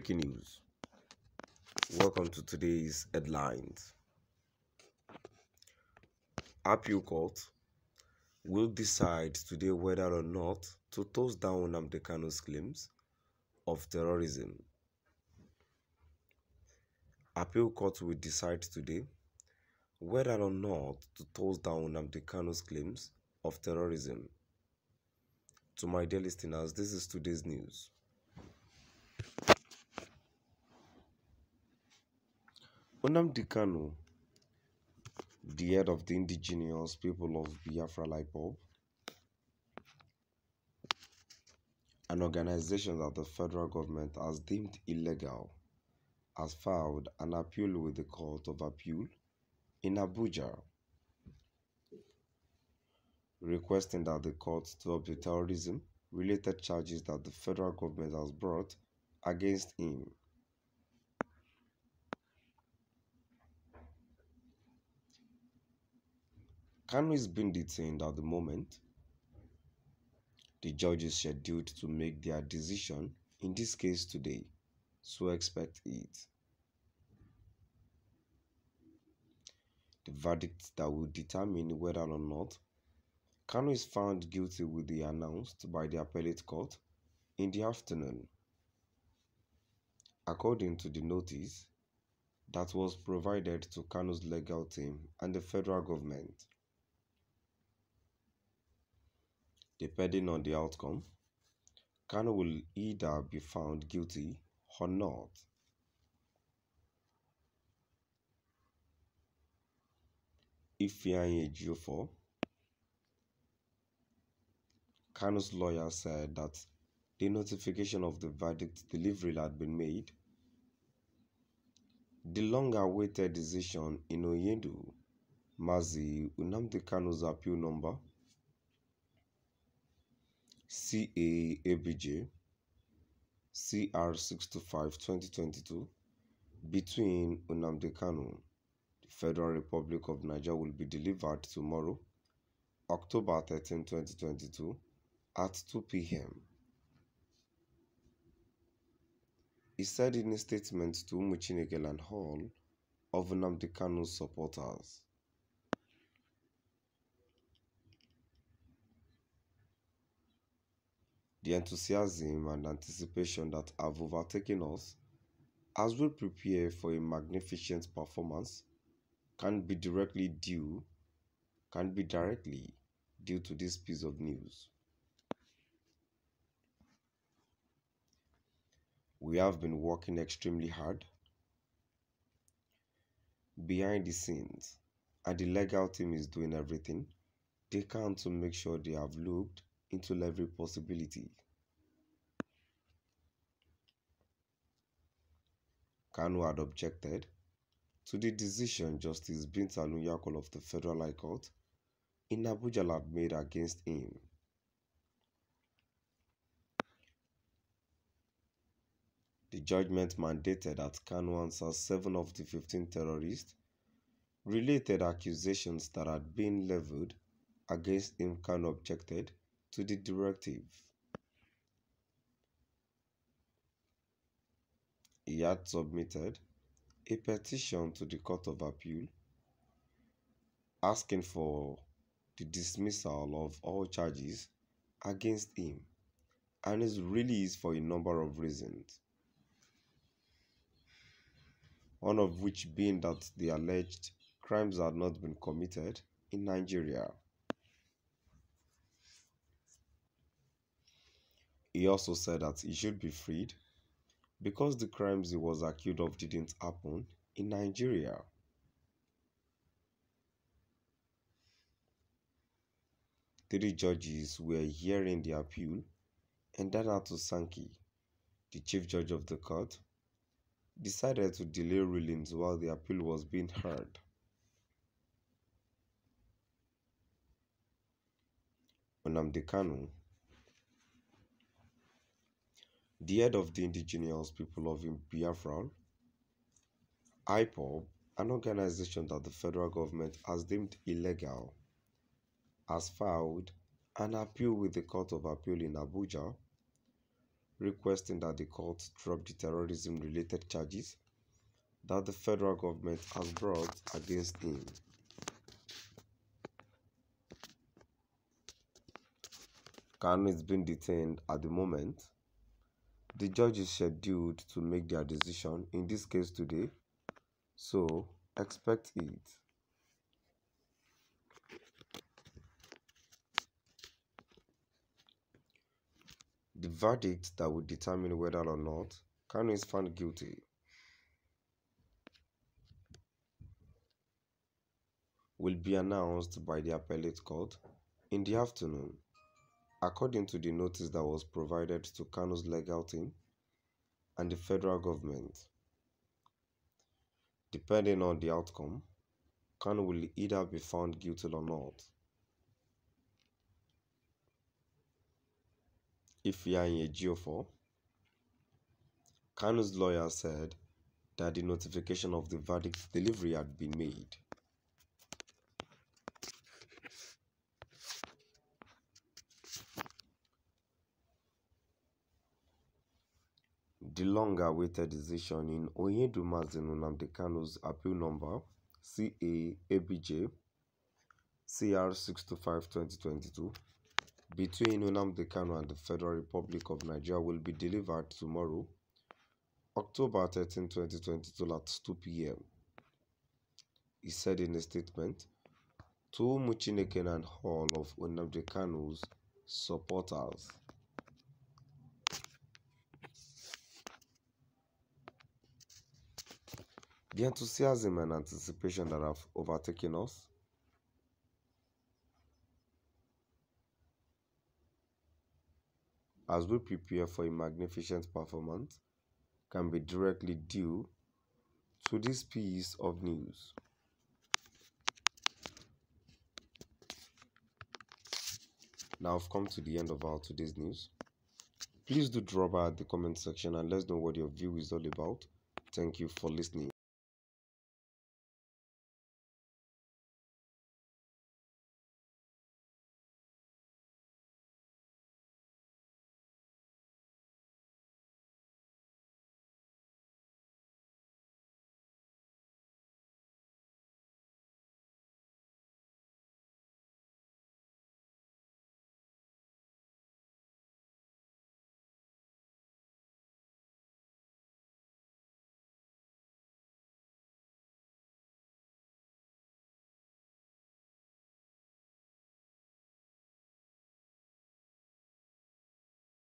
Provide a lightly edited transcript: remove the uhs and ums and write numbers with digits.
Breaking news. Welcome to today's headlines. Appeal Court will decide today whether or not to toss down Nnamdi Kanus' claims of terrorism. Appeal Court will decide today whether or not to toss down Nnamdi Kanus' claims of terrorism. To my dear listeners, this is today's news. Nnamdi Kanu, the head of the indigenous people of Biafra IPOB, an organization that the federal government has deemed illegal, has filed an appeal with the Court of Appeal in Abuja, requesting that the court stop the terrorism-related charges that the federal government has brought against him. Kanu is being detained at the moment. The judge is scheduled to make their decision in this case today, so expect it. The verdict that will determine whether or not Kanu is found guilty will be announced by the appellate court in the afternoon, according to the notice that was provided to Kanu's legal team and the federal government. Depending on the outcome, Kanu will either be found guilty or not. Ifeanyi Ejiofor, Kanu's lawyer, said that the notification of the verdict delivery had been made. The long-awaited decision in Oyedu, Mazi Nnamdi Kanu's appeal number CAABJ CR 625-2022 between Nnamdi Kanu, the Federal Republic of Nigeria, will be delivered tomorrow, October 13, 2022 at 2 p.m. He said in a statement to Umuchineke and Hall of Nnamdi Kanu's supporters, "The enthusiasm and anticipation that have overtaken us as we prepare for a magnificent performance can be directly due to this piece of news. We have been working extremely hard behind the scenes, and the legal team is doing everything they can to make sure they have looked into every possibility." Kanu had objected to the decision Justice Binta Nyako of the Federal High Court in Abuja had made against him. The judgment mandated that Kanu answer 7 of the 15 terrorist-related accusations that had been leveled against him. Kanu objected to the directive. He had submitted a petition to the Court of Appeal asking for the dismissal of all charges against him and his release for a number of reasons, one of which being that the alleged crimes had not been committed in Nigeria. He also said that he should be freed because the crimes he was accused of didn't happen in Nigeria. Three judges were hearing the appeal, and Danatu Sankey, the chief judge of the court, decided to delay rulings while the appeal was being heard. Nnamdi Kanu, the head of the indigenous people of Biafra IPOB, an organization that the federal government has deemed illegal, has filed an appeal with the Court of Appeal in Abuja, requesting that the court drop the terrorism-related charges that the federal government has brought against him. Kanus is being detained at the moment. The judge is scheduled to make their decision in this case today, so expect it. The verdict that will determine whether or not Kanus is found guilty will be announced by the appellate court in the afternoon, according to the notice that was provided to Kanus' legal team and the federal government. Depending on the outcome, Kanus will either be found guilty or not. If he are in a GO4, Kanus' lawyer said that the notification of the verdict delivery had been made. The long-awaited decision in Onyedumazi Nnamdi Kanus' appeal number CA-ABJ CR 625-2022 between Nnamdi Kanu and the Federal Republic of Nigeria will be delivered tomorrow, October 13, 2022 at 2 p.m. He said in a statement to Umuchineke and all of Nnamdi Kanu's supporters. The enthusiasm and anticipation that have overtaken us as we prepare for a magnificent performance can be directly due to this piece of news. Now I've come to the end of our today's news. Please do drop by at the comment section and let us know what your view is all about. Thank you for listening.